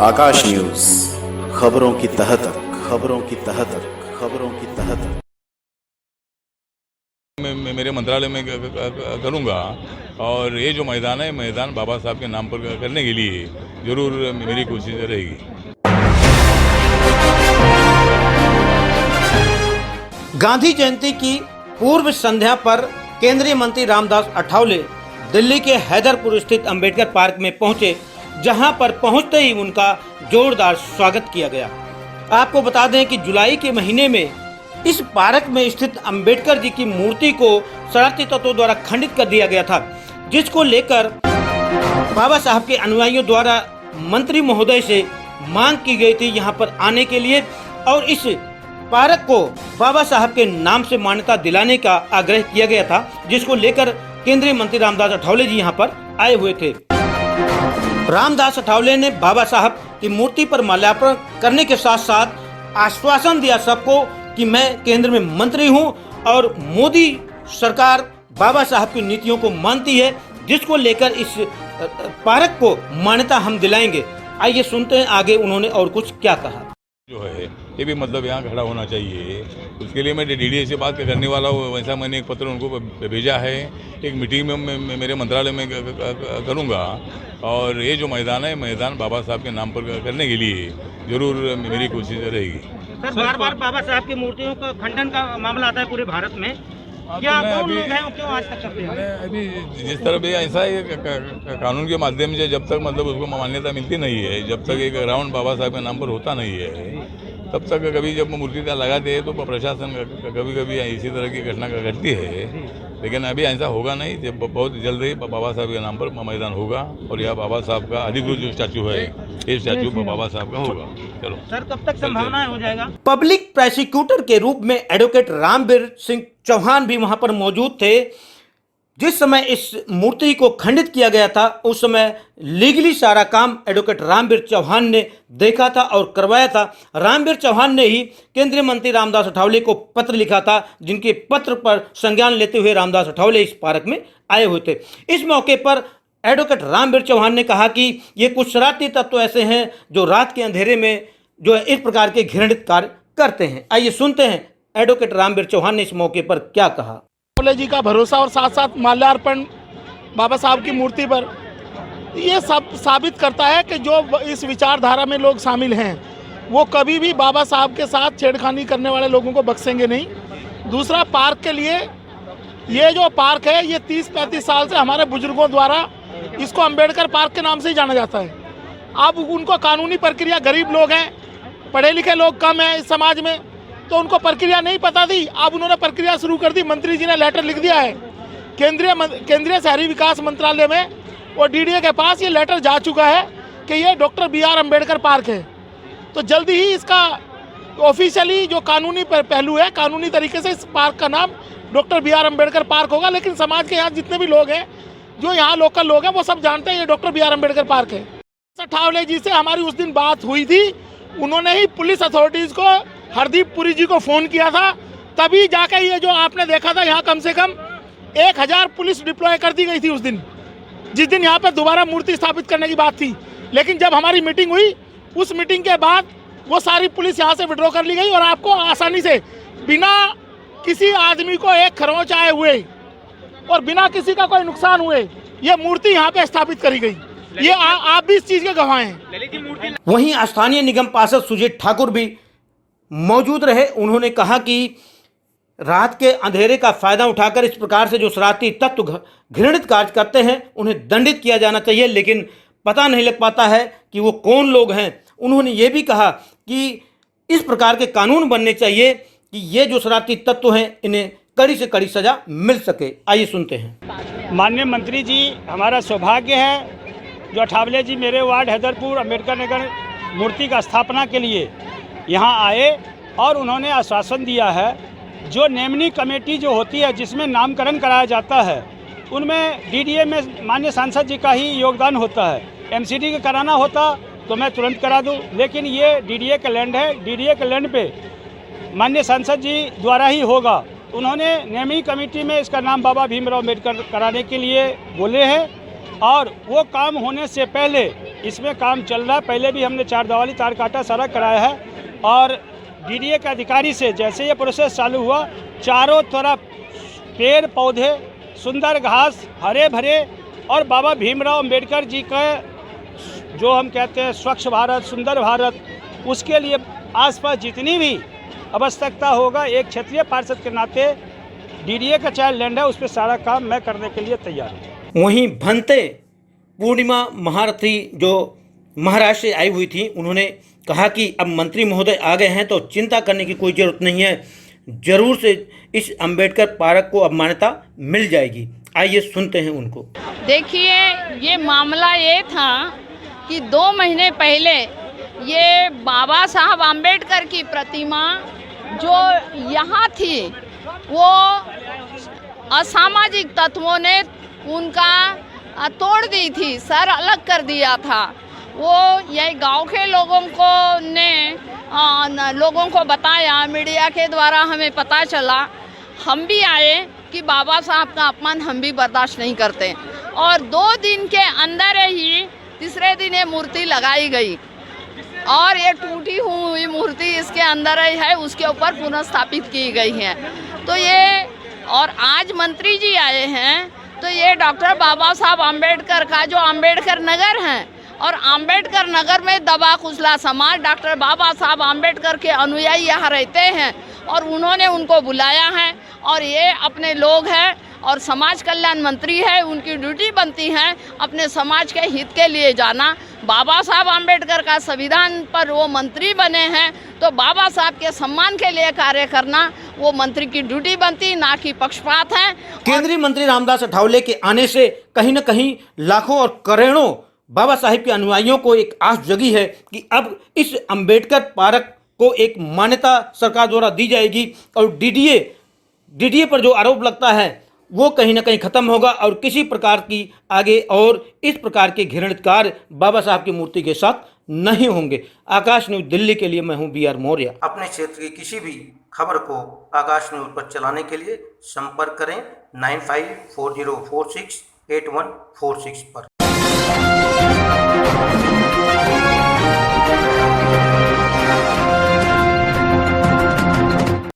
आकाश news, खबरों की तह तक, खबरों की तह तक, खबरों की तह तक। मैं मेरे मंत्रालय में करूंगा और ये जो मैदान है, मैदान बाबा साहब के नाम पर करने के लिए जरूर मेरी कोशिश रहेगी। गांधी जयंती की पूर्व संध्या पर केंद्रीय मंत्री रामदास अठावले दिल्ली के हैदरपुर स्थित अंबेडकर पार्क में पहुंचे, जहां पर पहुंचते ही उनका जोरदार स्वागत किया गया। आपको बता दें कि जुलाई के महीने में इस पार्क में स्थित अंबेडकर जी की मूर्ति को शरारती तत्वों द्वारा खंडित कर दिया गया था, जिसको लेकर बाबा साहब के अनुयायियों द्वारा मंत्री महोदय से मांग की गई थी यहां पर आने के लिए और इस पार्क को बाबा साहब के नाम से मान्यता दिलाने का आग्रह किया गया था, जिसको लेकर केंद्रीय मंत्री रामदास अठावले जी यहां पर आए हुए थे। रामदास अठावले ने बाबा साहब की मूर्ति पर माल्यार्पण करने के साथ साथ आश्वासन दिया सबको कि मैं केंद्र में मंत्री हूं और मोदी सरकार बाबा साहब की नीतियों को मानती है, जिसको लेकर इस पार्क को मान्यता हम दिलाएंगे। आइए सुनते हैं आगे उन्होंने और कुछ क्या कहा। जो है ये भी मतलब यहाँ खड़ा होना चाहिए, उसके लिए मैं डीडीए से बात करने वाला हूँ। वैसा मैंने एक पत्र उनको भेजा है। एक मीटिंग में मैं मेरे मंत्रालय में करूँगा और ये जो मैदान है, मैदान बाबा साहब के नाम पर करने के लिए जरूर मेरी कोशिश रहेगी। सर, बार बार बाबा साहब की मूर्तियों का खंडन का मामला आता है पूरे भारत में, क्या कौन लोग हैं क्यों आज तक करते हैं? अभी जिस तरह भी ऐसा है कानून के माध्यम से जब तक मतलब उसको मान्यता मिलती नहीं है, जब तक एक राउंड बाबा साहब के नाम पर होता नहीं है, तब तक कभी जब मूर्ति लगाते हैं तो प्रशासन कभी कभी इसी तरह की घटना घटती है। लेकिन अभी ऐसा होगा नहीं, जब बहुत जल्द ही बाबा साहब के नाम पर मैदान होगा और यह बाबा साहब का अधिकृत जो स्टैचू है, ये स्टैचू बाबा साहब का होगा। चलो सर, कब तक संभावना हो जाएगा? पब्लिक प्रोसिक्यूटर के रूप में एडवोकेट रामवीर सिंह चौहान भी वहां पर मौजूद थे। जिस समय इस मूर्ति को खंडित किया गया था, उस समय लीगली सारा काम एडवोकेट रामवीर चौहान ने देखा था और करवाया था। रामवीर चौहान ने ही केंद्रीय मंत्री रामदास अठावले को पत्र लिखा था, जिनके पत्र पर संज्ञान लेते हुए रामदास अठावले इस पार्क में आए हुए थे। इस मौके पर एडवोकेट रामवीर चौहान ने कहा कि ये कुछ शरारती तत्व ऐसे हैं जो रात के अंधेरे में जो है इस प्रकार के घृणित कार्य करते हैं। आइए सुनते हैं एडवोकेट रामवीर चौहान ने इस मौके पर क्या कहा। जी का भरोसा और साथ साथ माल्यार्पण बाबा साहब की मूर्ति पर, ये सब साबित करता है कि जो इस विचारधारा में लोग शामिल हैं वो कभी भी बाबा साहब के साथ छेड़खानी करने वाले लोगों को बख्शेंगे नहीं। दूसरा, पार्क के लिए ये जो पार्क है, ये 30-35 साल से हमारे बुजुर्गों द्वारा इसको अंबेडकर पार्क के नाम से ही जाना जाता है। अब उनको कानूनी प्रक्रिया, गरीब लोग हैं, पढ़े लिखे लोग कम हैं इस समाज में, तो उनको प्रक्रिया नहीं पता थी। अब उन्होंने प्रक्रिया शुरू कर दी। मंत्री जी ने लेटर लिख दिया है केंद्रीय शहरी विकास मंत्रालय में और डीडीए के पास ये लेटर जा चुका है कि ये डॉक्टर BR अम्बेडकर पार्क है। तो जल्दी ही इसका ऑफिशियली जो कानूनी पहलू है, कानूनी तरीके से इस पार्क का नाम डॉक्टर BR अम्बेडकर पार्क होगा। लेकिन समाज के यहाँ जितने भी लोग हैं, जो यहाँ लोकल लोग हैं, वो सब जानते हैं ये डॉक्टर BR अम्बेडकर पार्क है। अठावले जी से हमारी उस दिन बात हुई थी। उन्होंने ही पुलिस अथॉरिटीज़ को, हरदीप पुरी जी को फ़ोन किया था, तभी जाकर ये जो आपने देखा था यहाँ कम से कम 1000 पुलिस डिप्लॉय कर दी गई थी उस दिन, जिस दिन यहाँ पे दोबारा मूर्ति स्थापित करने की बात थी। लेकिन जब हमारी मीटिंग हुई, उस मीटिंग के बाद वो सारी पुलिस यहाँ से विड्रॉ कर ली गई और आपको आसानी से बिना किसी आदमी को एक खरोंच आए हुए और बिना किसी का कोई नुकसान हुए ये मूर्ति यहाँ पे स्थापित करी गई। ये आप भी इस चीज़ के गवाह हैं। वहीं स्थानीय निगम पार्षद सुजीत ठाकुर भी मौजूद रहे। उन्होंने कहा कि रात के अंधेरे का फायदा उठाकर इस प्रकार से जो शरारती तत्व घृणित कार्य करते हैं उन्हें दंडित किया जाना चाहिए, लेकिन पता नहीं लग पाता है कि वो कौन लोग हैं। उन्होंने ये भी कहा कि इस प्रकार के कानून बनने चाहिए कि ये जो शरारती तत्व हैं इन्हें कड़ी से कड़ी सजा मिल सके। आइए सुनते हैं। माननीय मंत्री जी, हमारा सौभाग्य है जो अठावले जी मेरे वार्ड हैदरपुर अम्बेडकर नगर मूर्ति का स्थापना के लिए यहाँ आए और उन्होंने आश्वासन दिया है जो नेमनी कमेटी जो होती है जिसमें नामकरण कराया जाता है, उनमें डीडीए में माननीय सांसद जी का ही योगदान होता है। एमसीडी का कराना होता तो मैं तुरंत करा दूं, लेकिन ये डीडीए का लैंड है। डीडीए के लैंड पे माननीय सांसद जी द्वारा ही होगा। उन्होंने नेमनी कमेटी में इसका नाम बाबा भीमराव अम्बेडकर कराने के लिए बोले हैं और वो काम होने से पहले इसमें काम चल रहा है। पहले भी हमने चारदवाली तार काटा सारा कराया है और डीडीए के अधिकारी से जैसे ये प्रोसेस चालू हुआ, चारों तरफ पेड़ पौधे, सुंदर घास, हरे भरे और बाबा भीमराव अंबेडकर जी का जो हम कहते हैं स्वच्छ भारत, सुंदर भारत, उसके लिए आसपास जितनी भी आवश्यकता होगा, एक क्षेत्रीय पार्षद के नाते डीडीए का चाइल्ड लैंड है, उस पर सारा काम मैं करने के लिए तैयार हूँ। वहीं भंते पूर्णिमा महारथी जो महाराष्ट्र से आई हुई थी, उन्होंने कहा कि अब मंत्री महोदय आ गए हैं तो चिंता करने की कोई ज़रूरत नहीं है, जरूर से इस अंबेडकर पार्क को अब मान्यता मिल जाएगी। आइए सुनते हैं उनको। देखिए, ये मामला ये था कि 2 महीने पहले ये बाबा साहब आम्बेडकर की प्रतिमा जो यहाँ थी, वो असामाजिक तत्वों ने उनका तोड़ दी थी, सर अलग कर दिया था। वो यही गांव के लोगों को बताया, मीडिया के द्वारा हमें पता चला। हम भी आए कि बाबा साहब का अपमान हम भी बर्दाश्त नहीं करते, और 2 दिन के अंदर ही तीसरे दिन ये मूर्ति लगाई गई और ये टूटी हुई मूर्ति इसके अंदर ही है, उसके ऊपर पुनः स्थापित की गई है। तो ये, और आज मंत्री जी आए हैं तो ये डॉक्टर बाबा साहब आम्बेडकर का जो आम्बेडकर नगर है, और आम्बेडकर नगर में दबा कुचला समाज, डॉक्टर बाबा साहब आम्बेडकर के अनुयायी यहाँ रहते हैं और उन्होंने उनको बुलाया है, और ये अपने लोग हैं और समाज कल्याण मंत्री है, उनकी ड्यूटी बनती है अपने समाज के हित के लिए जाना। बाबा साहब आम्बेडकर का संविधान पर वो मंत्री बने हैं, तो बाबा साहब के सम्मान के लिए कार्य करना वो मंत्री की ड्यूटी बनती, ना कि पक्षपात है। केंद्रीय मंत्री रामदास अठावले के आने से कहीं न कहीं लाखों और करोड़ों बाबा साहिब के अनुयायियों को एक आस जगी है कि अब इस अंबेडकर पार्क को एक मान्यता सरकार द्वारा दी जाएगी, और डीडीए पर जो आरोप लगता है वो कहीं ना कहीं खत्म होगा, और किसी प्रकार की आगे और इस प्रकार के घृणित कार्य बाबा साहब की मूर्ति के साथ नहीं होंगे। आकाश न्यूज़ दिल्ली के लिए मैं हूं बी आर मौर्य। अपने क्षेत्र की किसी भी खबर को आकाश न्यूज़ पर चलाने के लिए संपर्क करें 9540468146 पर।